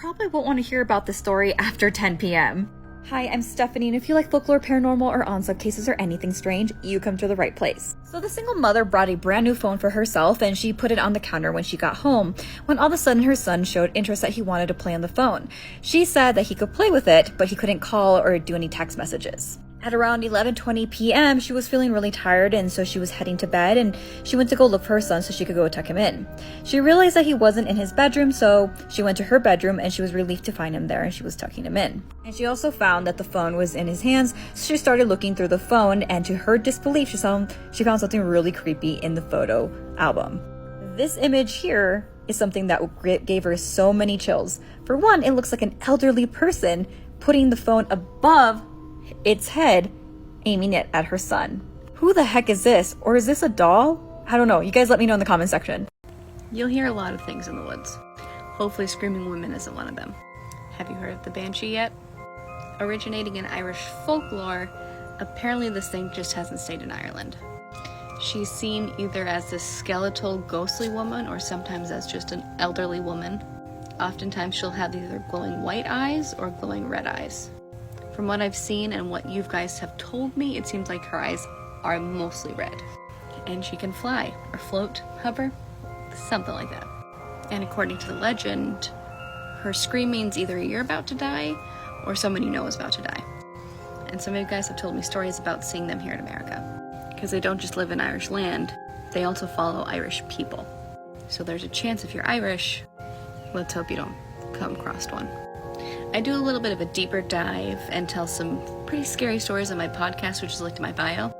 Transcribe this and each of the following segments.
probably won't want to hear about this story after 10 p.m. Hi, I'm Stephanie, and if you like folklore, paranormal, or on-sub cases, or anything strange, you come to the right place. So the single mother brought a brand new phone for herself, and she put it on the counter when she got home, when all of a sudden her son showed interest that he wanted to play on the phone. She said that he could play with it, but he couldn't call or do any text messages. At around 11:20 p.m., she was feeling really tired, and so she was heading to bed, and she went to go look for her son so she could go tuck him in. She realized that he wasn't in his bedroom, so she went to her bedroom, and she was relieved to find him there, and she was tucking him in. And she also found that the phone was in his hands, so she started looking through the phone, and to her disbelief, she found something really creepy in the photo album. This image here is something that gave her so many chills. For one, it looks like an elderly person putting the phone above its head, aiming it at her son. Who the heck is this? Or is this a doll? I don't know. You guys let me know in the comment section. You'll hear a lot of things in the woods. Hopefully Screaming Woman isn't one of them. Have you heard of the Banshee yet? Originating in Irish folklore, apparently this thing just hasn't stayed in Ireland. She's seen either as this skeletal, ghostly woman or sometimes as just an elderly woman. Oftentimes she'll have either glowing white eyes or glowing red eyes. From what I've seen and what you guys have told me, it seems like her eyes are mostly red. And she can fly, or float, hover, something like that. And according to the legend, her screaming's either you're about to die, or someone you know is about to die. And some of you guys have told me stories about seeing them here in America. Because they don't just live in Irish land, they also follow Irish people. So there's a chance if you're Irish, let's hope you don't come across one. I do a little bit of a deeper dive and tell some pretty scary stories on my podcast, which is linked in my bio,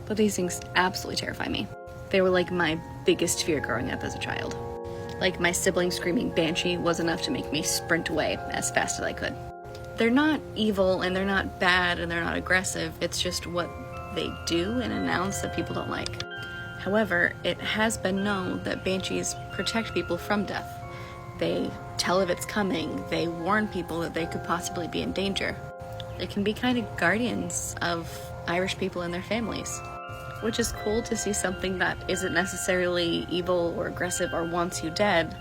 but these things absolutely terrify me. They were like my biggest fear growing up as a child. Like my sibling screaming banshee was enough to make me sprint away as fast as I could. They're not evil and they're not bad and they're not aggressive, it's just what they do and announce that people don't like. However, it has been known that banshees protect people from death. They tell if it's coming, they warn people that they could possibly be in danger. They can be kind of guardians of Irish people and their families, which is cool to see something that isn't necessarily evil or aggressive or wants you dead,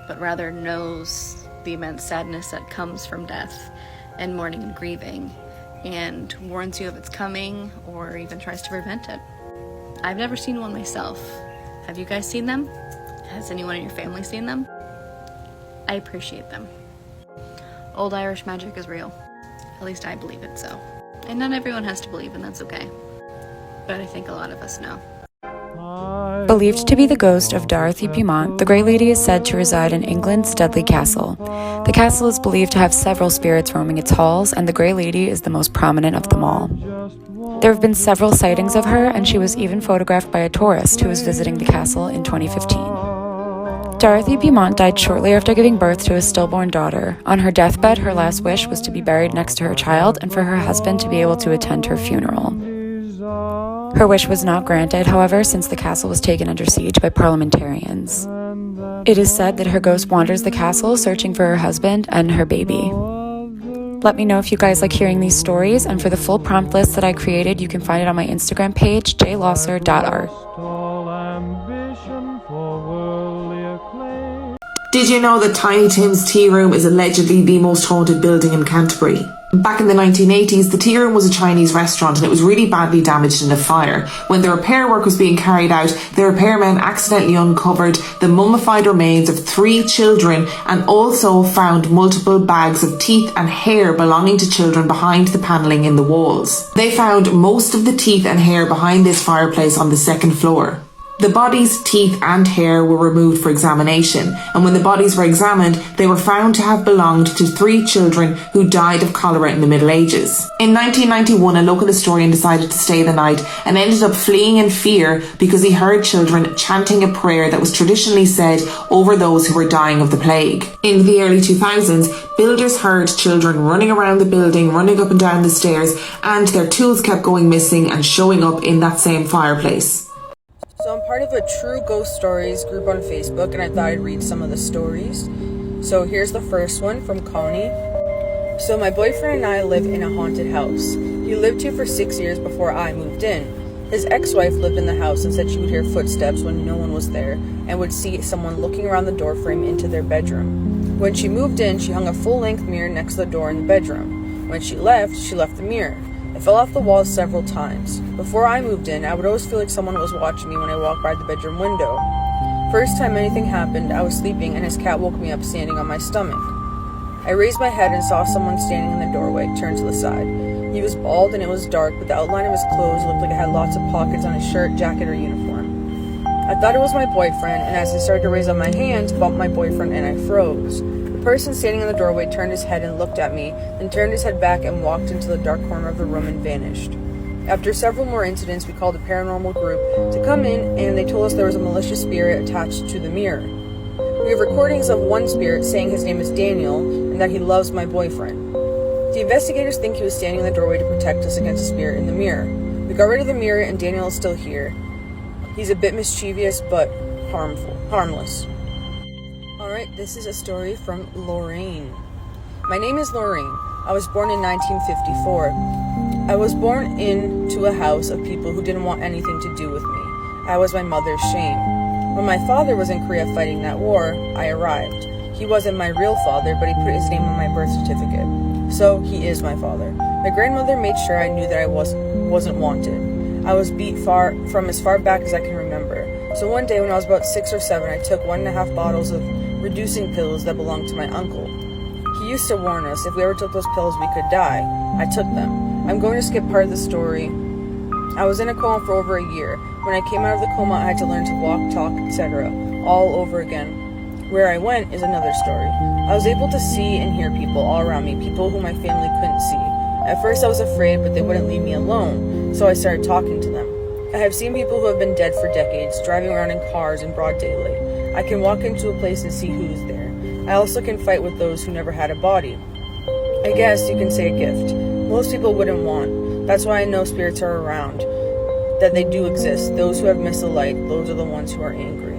but rather knows the immense sadness that comes from death and mourning and grieving, and warns you if it's coming or even tries to prevent it. I've never seen one myself. Have you guys seen them? Has anyone in your family seen them? I appreciate them. Old Irish magic is real. At least I believe it so. And not everyone has to believe, and that's okay. But I think a lot of us know. Believed to be the ghost of Dorothy Beaumont, the Grey Lady is said to reside in England's Dudley Castle. The castle is believed to have several spirits roaming its halls, and the Grey Lady is the most prominent of them all. There have been several sightings of her, and she was even photographed by a tourist who was visiting the castle in 2015. Dorothy Beaumont died shortly after giving birth to a stillborn daughter. On her deathbed, her last wish was to be buried next to her child and for her husband to be able to attend her funeral. Her wish was not granted, however, since the castle was taken under siege by parliamentarians. It is said that her ghost wanders the castle searching for her husband and her baby. Let me know if you guys like hearing these stories, and for the full prompt list that I created, you can find it on my Instagram page, jlosser.art. Did you know that Tiny Tim's Tea Room is allegedly the most haunted building in Canterbury? Back in the 1980s, the Tea Room was a Chinese restaurant and it was really badly damaged in a fire. When the repair work was being carried out, the repairmen accidentally uncovered the mummified remains of 3 children and also found multiple bags of teeth and hair belonging to children behind the panelling in the walls. They found most of the teeth and hair behind this fireplace on the 2nd floor. The bodies, teeth and hair were removed for examination, and when the bodies were examined, they were found to have belonged to 3 children who died of cholera in the Middle Ages. In 1991, a local historian decided to stay the night and ended up fleeing in fear because he heard children chanting a prayer that was traditionally said over those who were dying of the plague. In the early 2000s, builders heard children running around the building, running up and down the stairs, and their tools kept going missing and showing up in that same fireplace. So I'm part of a True Ghost Stories group on Facebook, and I thought I'd read some of the stories. So here's the first one from Connie. So my boyfriend and I live in a haunted house. He lived here for 6 years before I moved in. His ex-wife lived in the house and said she would hear footsteps when no one was there and would see someone looking around the doorframe into their bedroom. When she moved in, she hung a full-length mirror next to the door in the bedroom. When she left the mirror. It fell off the wall several times. Before I moved in, I would always feel like someone was watching me when I walked by the bedroom window. First time anything happened, I was sleeping and his cat woke me up standing on my stomach. I raised my head and saw someone standing in the doorway, turned to the side. He was bald and it was dark, but the outline of his clothes looked like it had lots of pockets on his shirt, jacket, or uniform. I thought it was my boyfriend, and as I started to raise up my hand to bump my boyfriend and I froze. The person standing in the doorway turned his head and looked at me, then turned his head back and walked into the dark corner of the room and vanished. After several more incidents, we called a paranormal group to come in, and they told us there was a malicious spirit attached to the mirror. We have recordings of one spirit saying his name is Daniel and that he loves my boyfriend. The investigators think he was standing in the doorway to protect us against the spirit in the mirror. We got rid of the mirror and Daniel is still here. He's a bit mischievous but harmless. Alright, this is a story from Lorraine. My name is Lorraine. I was born in 1954. I was born into a house of people who didn't want anything to do with me. I was my mother's shame. When my father was in Korea fighting that war, I arrived. He wasn't my real father, but he put his name on my birth certificate. So, he is my father. My grandmother made sure I knew that I wasn't wanted. I was beat from as far back as I can remember. So one day when I was about 6 or 7, I took 1.5 bottles of reducing pills that belonged to my uncle. He used to warn us if we ever took those pills we could die. I took them. I'm going to skip part of the story. I was in a coma for over a year. When I came out of the coma, I had to learn to walk, talk, etc. all over again. Where I went is another story. I was able to see and hear people all around me, people who my family couldn't see. At first I was afraid, but they wouldn't leave me alone, so I started talking to them. I have seen people who have been dead for decades, driving around in cars in broad daylight. I can walk into a place and see who's there. I also can fight with those who never had a body. I guess you can say a gift. Most people wouldn't want. That's why I know spirits are around, that they do exist. Those who have missed the light, those are the ones who are angry.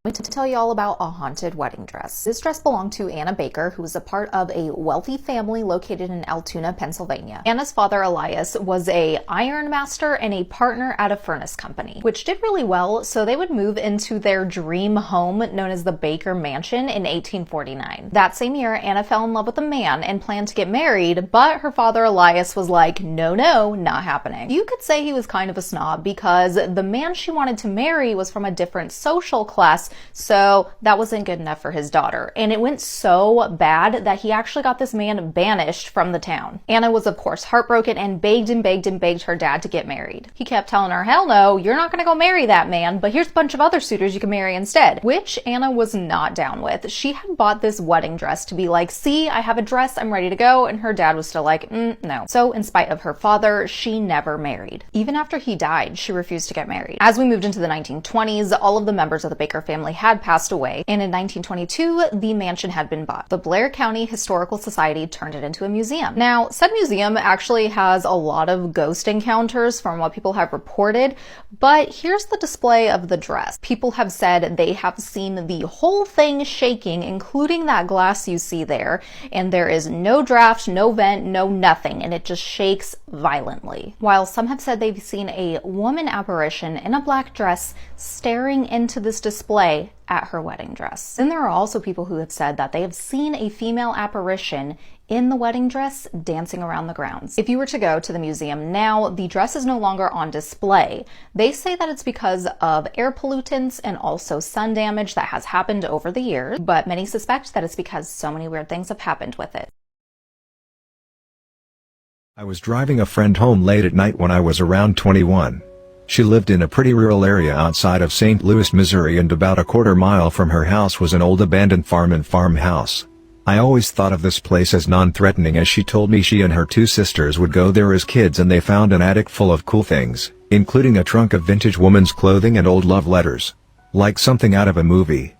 I'm going to tell you all about a haunted wedding dress. This dress belonged to Anna Baker, who was a part of a wealthy family located in Altoona, Pennsylvania. Anna's father, Elias, was a iron master and a partner at a furnace company, which did really well, so they would move into their dream home known as the Baker Mansion in 1849. That same year, Anna fell in love with a man and planned to get married, but her father, Elias, was like, no, not happening. You could say he was kind of a snob because the man she wanted to marry was from a different social class, so that wasn't good enough for his daughter. And it went so bad that he actually got this man banished from the town. Anna was of course heartbroken and begged her dad to get married. He kept telling her, hell no, you're not gonna go marry that man, but here's a bunch of other suitors you can marry instead, which Anna was not down with. She had bought this wedding dress to be like, see, I have a dress, I'm ready to go, and her dad was still like, no. So in spite of her father, she never married. Even after he died, she refused to get married. As we moved into the 1920s, all of the members of the Baker family had passed away, and in 1922, the mansion had been bought. The Blair County Historical Society turned it into a museum. Now, said museum actually has a lot of ghost encounters from what people have reported, but here's the display of the dress. People have said they have seen the whole thing shaking, including that glass you see there, and there is no draft, no vent, no nothing, and it just shakes violently. While some have said they've seen a woman apparition in a black dress staring into this display at her wedding dress. Then there are also people who have said that they have seen a female apparition in the wedding dress dancing around the grounds. If you were to go to the museum now, the dress is no longer on display. They say that it's because of air pollutants and also sun damage that has happened over the years, but many suspect that it's because so many weird things have happened with it. I was driving a friend home late at night when I was around 21. She lived in a pretty rural area outside of St. Louis, Missouri, and about a quarter-mile from her house was an old abandoned farm and farmhouse. I always thought of this place as non-threatening, as she told me she and her 2 sisters would go there as kids and they found an attic full of cool things, including a trunk of vintage women's clothing and old love letters. Like something out of a movie.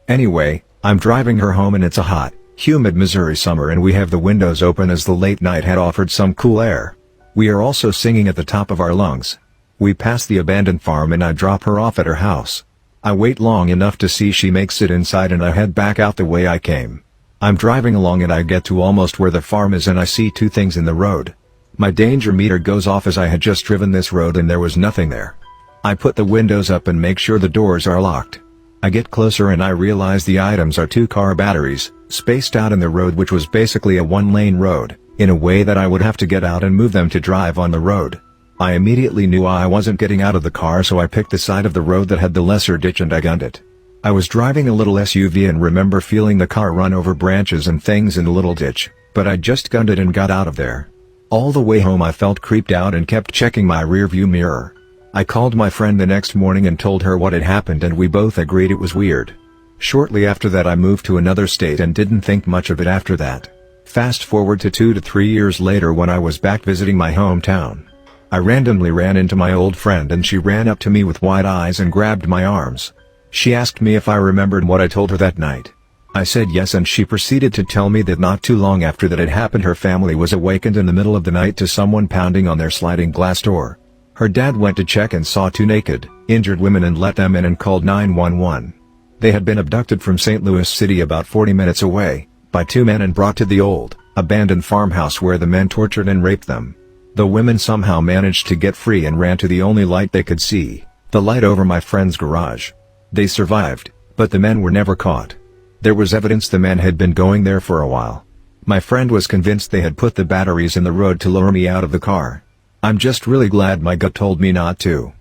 Anyway, I'm driving her home and it's a hot, humid Missouri summer and we have the windows open as the late night had offered some cool air. We are also singing at the top of our lungs. We pass the abandoned farm and I drop her off at her house. I wait long enough to see she makes it inside and I head back out the way I came. I'm driving along and I get to almost where the farm is and I see 2 things in the road. My danger meter goes off as I had just driven this road and there was nothing there. I put the windows up and make sure the doors are locked. I get closer and I realize the items are 2 car batteries, spaced out in the road, which was basically a 1-lane road, in a way that I would have to get out and move them to drive on the road. I immediately knew I wasn't getting out of the car, so I picked the side of the road that had the lesser ditch and I gunned it. I was driving a little SUV and remember feeling the car run over branches and things in the little ditch, but I just gunned it and got out of there. All the way home I felt creeped out and kept checking my rearview mirror. I called my friend the next morning and told her what had happened, and we both agreed it was weird. Shortly after that I moved to another state and didn't think much of it after that. Fast forward to 2 to 3 years later when I was back visiting my hometown. I randomly ran into my old friend and she ran up to me with wide eyes and grabbed my arms. She asked me if I remembered what I told her that night. I said yes, and she proceeded to tell me that not too long after that had happened her family was awakened in the middle of the night to someone pounding on their sliding glass door. Her dad went to check and saw 2 naked, injured women and let them in and called 911. They had been abducted from St. Louis City about 40 minutes away, by 2 men and brought to the old, abandoned farmhouse where the men tortured and raped them. The women somehow managed to get free and ran to the only light they could see, the light over my friend's garage. They survived, but the men were never caught. There was evidence the men had been going there for a while. My friend was convinced they had put the batteries in the road to lure me out of the car. I'm just really glad my gut told me not to.